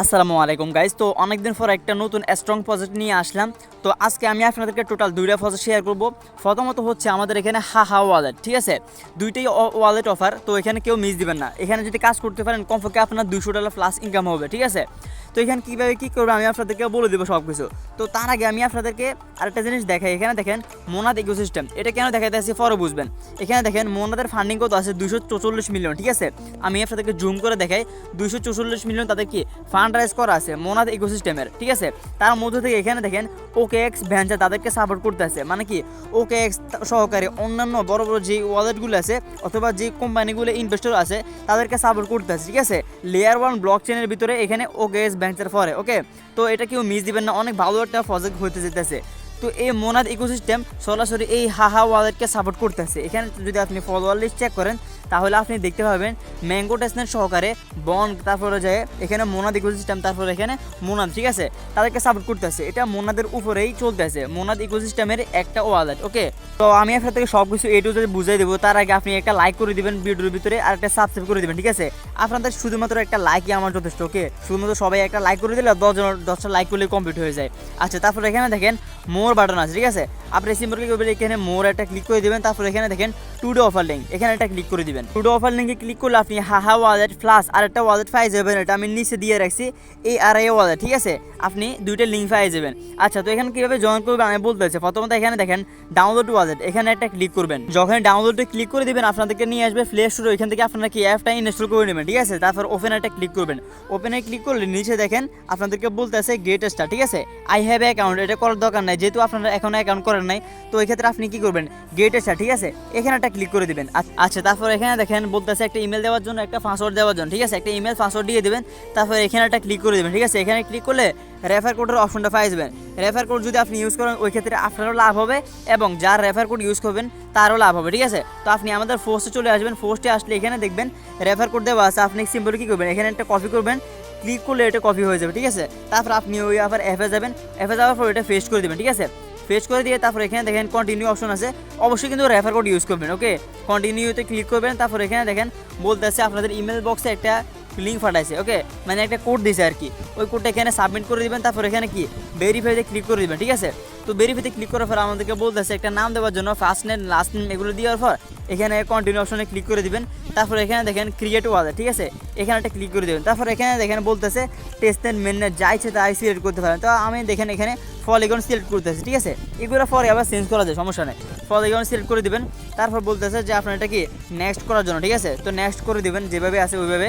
আসসালামু আলাইকুম গাইজ। তো অনেকদিন পর একটা নতুন স্ট্রং প্রজেক্ট নিয়ে আসলাম। তো আজকে আমি আপনাদেরকে টোটাল দুইটা প্রজেক্ট শেয়ার করব। প্রথমত হচ্ছে আমাদের এখানে হাহা ওয়ালেট, ঠিক আছে, দুইটাই ওয়ালেট অফার। তো এখানে কেউ মিস দিবেন না। এখানে যদি কাজ করতে পারেন কমপক্ষে আপনার $200 প্লাস ইনকাম হবে, ঠিক আছে। তো এখানে কীভাবে কী করবে আমি আপনাদেরকে বলে দেবো সব কিছু। তো তার আগে আমি আপনাদেরকে আরেকটা জিনিস দেখাই। এখানে দেখেন মোনাদ ইকোসিস্টেম, এটা কেন দেখাতে আসছি পরে বুঝবেন। এখানে দেখেন মোনাদের ফান্ডিং কত আছে 244 মিলিয়ন, ঠিক আছে। আমি আপনাদেরকে জুম করে দেখাই 244 মিলিয়ন তাদের কি ফান্ড রাইজ করা আছে মোনাদ ইকোসিস্টেমের, ঠিক আছে। তার মধ্যে থেকে এখানে দেখেন OKX ভেঞ্চার তাদেরকে সাপোর্ট করতে আছে, মানে কি OKX সহকারে অন্যান্য বড় বড় যে ওয়ালেটগুলো আছে অথবা যে কোম্পানিগুলো ইনভেস্টর আছে তাদেরকে সাপোর্ট করতে আছে, ঠিক আছে। লেয়ার 1 ব্লক চেনের ভিতরে এখানে OKX ভেঞ্চার পরে, ওকে। তো এটা কেউ মিস দিবেন না, অনেক ভালো একটা প্রজেক্ট হতে যেতেছে। তো এই মোনাদ ইকোসিস্টেম সরাসরি এই হাহা ওয়ালেটকে সাপোর্ট করতেছে। এখানে যদি আপনি ফলোয়ার লিস্ট চেক করেন তাহলে আপনি দেখতে পাবেন ম্যাঙ্গো টেস্টনেট সহকারে বন্ড, তারপরে যায় এখানে মোনাদ ইকোসিস্টেম, তারপরে এখানে মোনাদ, ঠিক আছে, তাদেরকে সাপোর্ট করতেছে। এটা মোনাদের উপরেই চলতেছে, মোনাদ ইকোসিস্টেমের একটা ওয়ালেট, ওকে। তো আমি আপনার থেকে সব কিছু এটু যদি বুঝাই দেবো তার আগে আপনি একটা লাইক করে দিবেন ভিডিওর ভিতরে, আর একটা সাবস্ক্রাইব করে দিবেন, ঠিক আছে। আপনাদের শুধুমাত্র একটা লাইকই আমার যথেষ্ট, ওকে। শুধুমাত্র সবাই একটা লাইক করে দিলে 10টা লাইক করলে কমপ্লিট হয়ে যায়। আচ্ছা, তারপরে এখানে দেখেন মোর বাটন আছে, ঠিক আছে। আপনি সিম্পলি করবেন এখানে মোর একটা ক্লিক করে দিবেন। তারপর এখানে দেখেন টুডে অফার লিঙ্ক, এখানে একটা ক্লিক করে দিবেন। টুডে অফার লিঙ্কে ক্লিক করলে আপনি হাহা ওয়ালেট প্লাস আরেকটা ওয়ালেট পাই যাবেন। এটা আমি নিচে দিয়ে রাখছি এই ওয়ালেট, ঠিক আছে। আপনি দুইটা লিঙ্ক পাই যাবেন। আচ্ছা, তো এখানে কীভাবে জয়েন করবেন আমি বলতেছি। প্রথমত এখানে দেখেন ডাউনলোড ওয়ালেট, এখানে একটা ক্লিক করবেন। যখন ডাউনলোডে ক্লিক করে দিবেন আপনাদেরকে নিয়ে আসবে প্লে স্টোরে, এখান থেকে আপনারা কি অ্যাপটা ইনস্টল করে নেবেন, ঠিক আছে। তারপর ওপেনে একটা ক্লিক করবেন। ওপেনে ক্লিক করলে নিচে দেখেন আপনাদেরকে বলতেছে গেট স্টার্ট, ঠিক আছে। আই হ্যাভ অ্যাকাউন্ট, এটা করার দরকার নাই যেহেতু আপনারা এখনো অ্যাকাউন্ট করেন নাই। তো এই ক্ষেত্রে আপনি কি করবেন, গেট স্টার্ট, ঠিক আছে, এখানে একটা ক্লিক করে দিবেন। আচ্ছা, তারপর এখানে দেখেন বলতেছে একটা ইমেল দেওয়ার জন্য, একটা পাসওয়ার্ড দেওয়ার জন্য, ঠিক আছে। একটা ইমেল পাসওয়ার্ড দিয়ে দেবেন। তারপর এখানে একটা ক্লিক করে দেবেন, ঠিক আছে। এখানে ক্লিক করলে রেফার কোডের অপশনটা পাই যাবেন। রেফার কোড যদি আপনি ইউজ করেন ওই ক্ষেত্রে আপনারও লাভ হবে এবং যার রেফার কোড ইউজ করবেন তারও লাভ হবে, ঠিক আছে। তো আপনি আমাদের পোস্টে চলে আসবেন। পোস্টে আসলে এখানে দেখবেন রেফার কোড দেওয়া আছে। আপনি সিম্পলি কী করবেন, এখানে একটা কপি করবেন। ক্লিক করলে এটা কপি হয়ে যাবে, ঠিক আছে। তারপর আপনি ওই আবার অ্যাপে যাবেন। অ্যাপে যাওয়ার পর এটা পেস্ট করে দেবেন, ঠিক আছে। পেস্ট করে দিয়ে তারপর এখানে দেখেন কন্টিনিউ অপশন আছে, অবশ্যই কিন্তু রেফার কোড ইউজ করবেন, ওকে। কন্টিনিউতে ক্লিক করবেন। তারপর এখানে দেখেন বলতে আছে আপনাদের ইমেল বক্সে একটা লিঙ্ক পাঠাইছে, ওকে, মানে একটা কোড দিয়েছে আর কি। ওই কোডটা এখানে সাবমিট করে দিবেন। তারপর এখানে কি ভেরিফাইতে ক্লিক করে দিবেন, ঠিক আছে। তো ভেরিফাইতে ক্লিক করার পর আমাদেরকে বলতেছে একটা নাম দেওয়ার জন্য, ফার্স্ট নেম লাস্ট নেম এগুলো দেওয়ার পর এখানে কন্টিনিউ অপশনে ক্লিক করে দিবেন। তারপর এখানে দেখেন ক্রিয়েট ওয়ালেট, ঠিক আছে, এখানে একটা ক্লিক করে দেবেন। তারপর এখানে দেখেন বলতেছে টেস্টেড মেননেট যা ইচ্ছে তাই সিলেক্ট করতে পারেন। তো আমি দেখেন এখানে পলিগন সিলেক্ট করতেছি, ঠিক আছে। এগুলো পরে আবার চেঞ্জ করা যায়, সমস্যা নেই। পলিগন সিলেক্ট করে দিবেন। তারপর বলতেছে যে আপনার এটা কি নেক্সট করার জন্য, ঠিক আছে। তো নেক্সট করে দিবেন, যেভাবে আছে ওইভাবে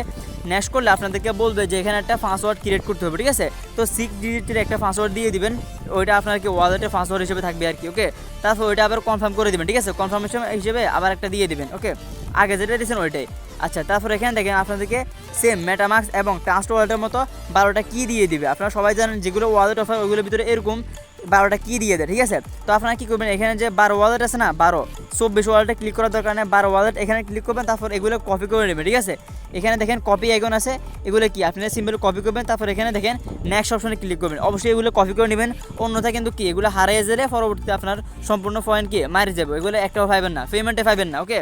নেক্সট করলে আপনাদেরকে বলবে যে এখানে একটা পাসওয়ার্ড ক্রিয়েট করতে হবে, ঠিক আছে। তো 6 ডিজিটের একটা পাসওয়ার্ড দিয়ে দিবেন, ওইটা আপনার কি ওয়ালেটের পাসওয়ার্ড হিসেবে থাকবে আর কি, ওকে। তারপর ওইটা আবার কনফার্ম করে দিবেন, ঠিক আছে। কনফার্মেশন হিসেবে আবার একটা দিয়ে দিবেন, ওকে, আগে যেটা দিয়েছেন ওইটাই। আচ্ছা, তারপর এখানে দেখেন আপনাদেরকে সেম মেটামাস্ক এবং ট্রাস্ট ওয়ালেটের মতো 12টা কি দিয়ে দিবে। আপনারা সবাই জানেন যেগুলো ওয়ালেট অফার ওইগুলোর ভিতরে এরকম 12টা কি দিয়ে দেয়, ঠিক আছে। তো আপনারা কী করবেন, এখানে যে 12 ওয়ালেট আছে না, 24 ওয়ালেটে ক্লিক করার দরকার নেই, 12 ওয়ালেট এখানে ক্লিক করবেন। তারপর এগুলো কপি করে নেবেন, ঠিক আছে। এখানে দেখেন কপি আইকন আছে, এগুলো কি আপনারা সিম্পল কপি করবেন। তারপর এখানে দেখেন নেক্সট অপশনে ক্লিক করবেন। অবশ্যই এগুলো কপি করে নেবেন, অন্যথা কিন্তু কি এগুলো হারিয়ে গেলে পরবর্তীতে আপনার সম্পূর্ণ পয়েন্ট কি মারি যাবে, এগুলো একটাও পাইবেন না, পেমেন্টে পাইবেন না, ওকে।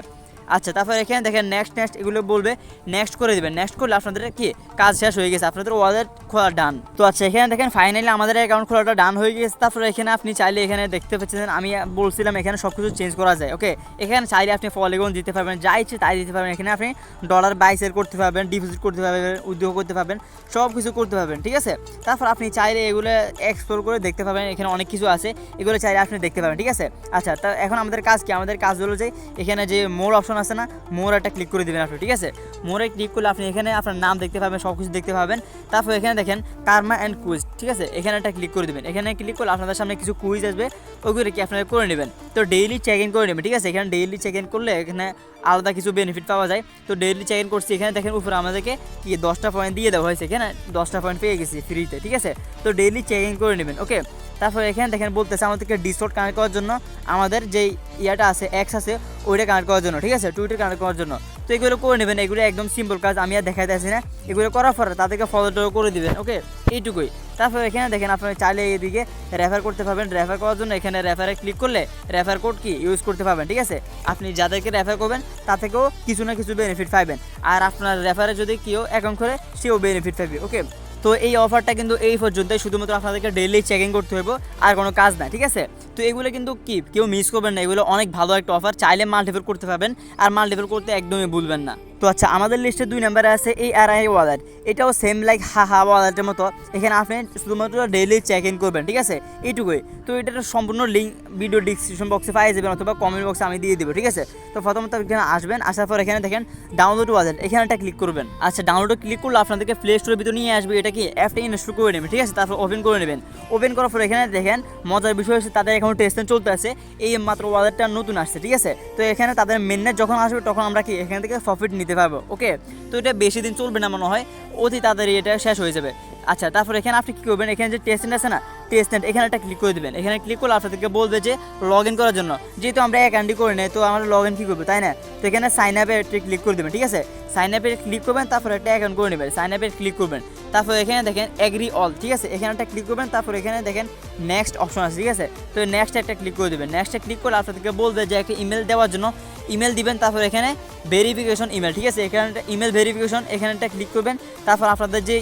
আচ্ছা, তারপর এখানে দেখেন নেক্সট এগুলো বলবে, নেক্সট করে দেবেন। নেক্সট করলে আপনাদের কি কাজ শেষ হয়ে গেছে, আপনাদের ওয়ালেট খোলা ডান। তো আচ্ছা, এখানে দেখেন ফাইনালি আমাদের অ্যাকাউন্ট খোলাটা ডান হয়ে গেছে। তারপর এখানে আপনি চাইলে এখানে দেখতে পাচ্ছেন আমি বলছিলাম এখানে সব কিছু চেঞ্জ করা যায়, ওকে। এখানে চাইলে আপনি পলিগন দিতে পারবেন, যা ইচ্ছে তাই দিতে পারবেন। এখানে আপনি ডলার বাই সেল করতে পারবেন, ডিপোজিট করতে পারবেন, উদ্যোগ করতে পারবেন, সব কিছু করতে পারবেন, ঠিক আছে। তারপর আপনি চাইলে এগুলো এক্সপ্লোর করে দেখতে পাবেন, এখানে অনেক কিছু আছে, এগুলো চাইলে আপনি দেখতে পাবেন, ঠিক আছে। আচ্ছা, তা এখন আমাদের কাজ কি, আমাদের কাজ হলো যে এখানে যে মোর অপশন আছে না, মোর একটা ক্লিক করে দেবেন আপনি, ঠিক আছে। মোরে ক্লিক করলে আপনি এখানে আপনার নাম দেখতে পাবেন, সব কিছু দেখতে পাবেন। তারপর এখানে দেখেন কার্মা অ্যান্ড কুইজ, ঠিক আছে, এখানে একটা ক্লিক করে দেবেন। এখানে ক্লিক করলে আপনাদের সামনে কিছু কুইজ আসবে, ওইগুলো কি আপনারা করে নেবেন। তো ডেইলি চেক ইন করে নেবেন, ঠিক আছে। এখানে ডেইলি চেক ইন করলে এখানে আলাদা কিছু বেনিফিট পাওয়া যায়। তো ডেইলি চেক ইন করছি, এখানে দেখেন উপরে আমাদেরকে কি 10টা পয়েন্ট দিয়ে দেওয়া হয়েছে, এখানে 10টা পয়েন্ট পেয়ে গেছি ফ্রিতে, ঠিক আছে। তো ডেইলি চেক ইন করে নেবেন, ওকে। তারপর এখানে দেখেন বলতেছে আমাদেরকে ডিসকর্ড কানেক্ট করার জন্য, আমাদের যেই ইয়াটা আছে এক্স আছে ওইটা কানেক্ট করার জন্য, ঠিক আছে, টুইটার কানেক্ট করার জন্য। তো এগুলো করে নেবেন, এগুলো একদম সিম্পল কাজ, আমি আর দেখাইতে আসি না। এগুলো করার পরে তাদেরকে ফলো করে দিবেন, ওকে, এইটুকুই। তারপর এখানে দেখেন আপনারা চাইলে এদিকে রেফার করতে পারবেন। রেফার করার জন্য এখানে রেফারে ক্লিক করলে রেফার কোড কি ইউজ করতে পারবেন, ঠিক আছে। আপনি যাদেরকে রেফার করবেন তা থেকেও কিছু না কিছু বেনিফিট পাবেন, আর আপনার রেফারে যদি কেউ অ্যাকাউন্ট করে সেও বেনিফিট পাবে, ওকে। তো এই অফারটা কিন্তু এই পর্যন্তই, শুধুমাত্র আপনাদেরকে ডেইলি চেকিং করতে হবে, আর কোনো কাজ না, ঠিক আছে। তো এগুলো কিন্তু কি কেউ মিস করবেন না, এগুলো অনেক ভালো একটা অফার, চাইলে মাল্টিপল করতে পারবেন, আর মাল্টিপল করতে একদমই ভুলবেন না। তো আচ্ছা, আমাদের লিস্টে 2 নম্বরে আছে এই ARI ওয়ালেট। এটাও সেম লাইক হাহা ওয়ালেটের মতো, এখানে আপনি শুধুমাত্র ডেইলি চেক ইন করবেন, ঠিক আছে, এইটুকুই। তো এটার সম্পূর্ণ লিঙ্ক ভিডিও ডিসক্রিপশন বক্সে পাই যাবেন, অথবা কমেন্ট বক্সে আমি দিয়ে দেবো, ঠিক আছে। তো প্রথমত এখানে আসবেন, আসার পর এখানে দেখেন ডাউনলোড ওয়ালেট, এখানে একটা ক্লিক করবেন। আচ্ছা, ডাউনলোডে ক্লিক করলে আপনাদেরকে প্লে স্টোরের ভিতরে নিয়ে আসবে, এটা কি অ্যাপটা ইনস্টল করে নেবেন, ঠিক আছে। তারপর ওপেন করে নেবেন। ওপেন করার পর এখানে দেখেন মজার বিষয় হচ্ছে তাদের এখন টেস্টিং চলতে আছে, এই মাত্র ওয়ালেটটা নতুন আসছে, ঠিক আছে। তো এখানে তাদের মেননেট যখন আসবে তখন আমরা কি এখান থেকে প্রফিট নিতে পারবো, ওকে। তো এটা বেশি দিন চলবে না মনে হয়, অতি তাড়াতাড়ি এটা শেষ হয়ে যাবে। আচ্ছা, তারপর এখানে আপনি কী করবেন, এখানে যে টেস্ট আছে না, টেস্ট নেট, এখানে একটা ক্লিক করে দেবেন। এখানে ক্লিক করলে আপনাদেরকে বলবে যে লগ ইন করার জন্য, যেহেতু আমরা অ্যাকাউন্টই করে নেই তো আমরা লগ ইন কী করবো, তাই না। তো এখানে সাইন আপে ক্লিক করে দেবেন, ঠিক আছে। সাইন আপে ক্লিক করবেন, তারপর একটা অ্যাকাউন্ট করে নেবেন, সাইন আপে ক্লিক করবেন। তারপর এখানে দেখেন এগ্রি অল, ঠিক আছে, এখানে একটা ক্লিক করবেন। তারপর এখানে দেখেন নেক্সট অপশন আছে, ঠিক আছে। তো নেক্সট একটা ক্লিক করে দেবেন। নেক্সটে ক্লিক করলে আপনাদেরকে বলবে যে একটা ইমেল দেওয়ার জন্য, ইমেল দিবেন। তারপর এখানে ভেরিফিকেশন ইমেল, ঠিক আছে, এখানে ইমেল ভেরিফিকেশন, এখানে একটা ক্লিক করবেন। তারপর আপনাদের যে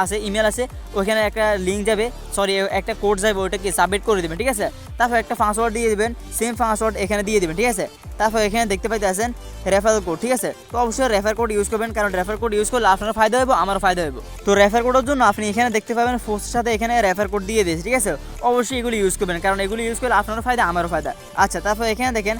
আছে ইমেল আছে, ওইখানে একটা লিঙ্ক যাবে, সরি একটা কোড যাবে, ওইটাকে সাবমিট করে দেবেন, ঠিক আছে। তারপর একটা পাসওয়ার্ড দিয়ে দেবেন, সেম পাসওয়ার্ড এখানে দিয়ে দেবেন, ঠিক আছে। তারপর এখানে দেখতে পাইতে আছেন রেফারেল কোড, ঠিক আছে। তো অবশ্যই রেফার কোড ইউজ করবেন, কারণ রেফার কোড ইউজ করলে আপনার ফায়দা হবে, আমারও ফায়দা হবে। তো রেফার কোডের জন্য আপনি এখানে দেখতে পাবেন পোস্টের সাথে এখানে রেফার কোড দিয়ে দিয়েছে, ঠিক আছে। অবশ্যই এগুলো ইউজ করবেন, কারণ এগুলো ইউজ করলে আপনারও ফায়দা, আমারও ফায়দা। আচ্ছা, তারপর এখানে দেখেন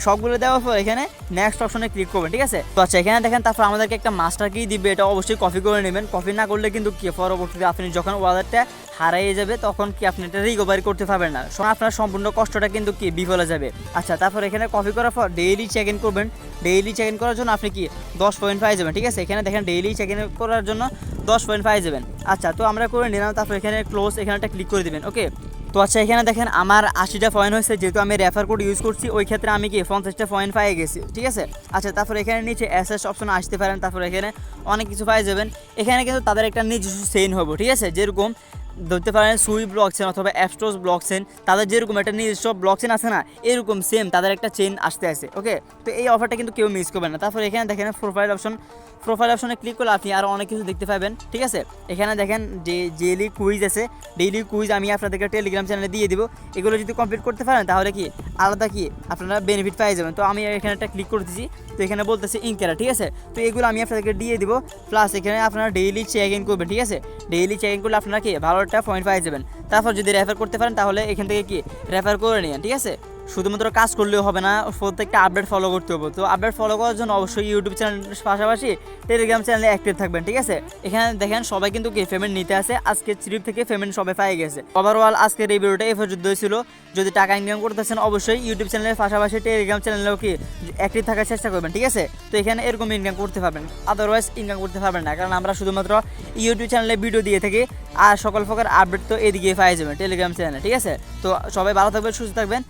সবগুলো দেওয়ার পর এখানে নেক্সট অপশনে ক্লিক করবেন, ঠিক আছে। তো আচ্ছা, এখানে দেখেন তারপর আমাদেরকে একটা মাস্টার কি দিবে, এটা অবশ্যই কপি করে নেবেন। কপি না করলে কিন্তু কি পরবর্তীতে আপনি যখন ওয়ালেটটা হারিয়ে যাবে তখন কি আপনি এটা রিকভারি করতে পারবেন না, আপনার সম্পূর্ণ কষ্টটা কিন্তু কি বিফলে যাবে। আচ্ছা, তারপর এখানে কপি করার পর ডেইলি চেক ইন করবেন। ডেইলি চেক ইন করার জন্য আপনি কি 10 পয়েন্ট পাই যাবেন, ঠিক আছে। এখানে দেখেন ডেইলি চেক ইন করার জন্য 10 পয়েন্ট পাই যাবেন। আচ্ছা, তো আমরা করে নিলাম। তারপর এখানে ক্লোজ, এখানে একটা ক্লিক করে দেবেন, ওকে। তো আচ্ছা, এখানে দেখেন আমার 80টা পয়েন্ট হয়েছে, যেহেতু আমি রেফার কোড ইউজ করছি, ওই ক্ষেত্রে আমি কি 50টা পয়েন্ট পাই গেছি, ঠিক আছে। আচ্ছা, তারপর এখানে নিচে এসএস অপশনে আসতে পারেন। তারপর এখানে অনেক কিছু পাই যাবেন। এখানে কিন্তু তাদের একটা নিজস্ব চেইন হবে, ঠিক আছে, যেরকম ধরতে পারেন সুই ব্লকচেন অথবা অ্যাপস্টোস ব্লকচেন, তাদের যেরকম একটা নিজস্ব ব্লকচেন আছে না, এরকম সেম তাদের একটা চেইন আসতে আছে, ওকে। তো এই অফারটা কিন্তু কেউ মিস করবেন না। তারপর এখানে দেখেন প্রোফাইল অপশনে ক্লিক করলে আপনি আরও অনেক কিছু দেখতে পাবেন, ঠিক আছে। এখানে দেখেন যে ডেইলি কুইজ আছে, ডেইলি কুইজ আমি আপনাদেরকে টেলিগ্রাম চ্যানেলে দিয়ে দিব। এগুলো যদি কমপ্লিট করতে পারেন তাহলে কি আলাদা কি আপনারা বেনিফিট পাই যাবেন। তো আমি এখানে একটা ক্লিক করতেছি, তো এখানে বলতেছে ইনকারা, ঠিক আছে। তো এগুলো আমি আপনাদেরকে দিয়ে দিব, প্লাস এখানে আপনারা ডেইলি চেক ইন করবেন, ঠিক আছে। ডেইলি চেক ইন করলে আপনারা কি ভালো একটা পয়েন্ট পাই যাবেন। তারপর যদি রেফার করতে পারেন তাহলে এখান থেকে কি রেফার করে নিন, ঠিক আছে। শুধুমাত্র কাজ করলেও হবে না, প্রত্যেকটা আপডেট ফলো করতে হবে। তো আপডেট ফলো করার জন্য অবশ্যই ইউটিউব চ্যানেলের পাশাপাশি টেলিগ্রাম চ্যানেলে অ্যাক্টিভ থাকবেন, ঠিক আছে। এখানে দেখেন সবাই কিন্তু কি পেমেন্ট নিতে আসে, আজকে ট্রিপ থেকে পেমেন্ট সবাই পাই গেছে। ওভারঅল আজকের এই ভিডিওটা এই পর্যন্ত ছিল। যদি টাকা ইনকাম করতেছেন অবশ্যই ইউটিউব চ্যানেলের পাশাপাশি টেলিগ্রাম চ্যানেলেও কি অ্যাক্টিভ থাকার চেষ্টা করবেন, ঠিক আছে। তো এখানে এরকম ইনকাম করতে পারবেন, আদারওয়াইজ ইনকাম করতে পারবেন না, কারণ আমরা শুধুমাত্র ইউটিউব চ্যানেলে ভিডিও দিয়ে থাকি, আর সকল প্রকার আপডেট তো এদিকে পাই যাবেন টেলিগ্রাম চ্যানেলে, ঠিক আছে। তো সবাই ভালো থাকবেন, সুস্থ থাকবেন।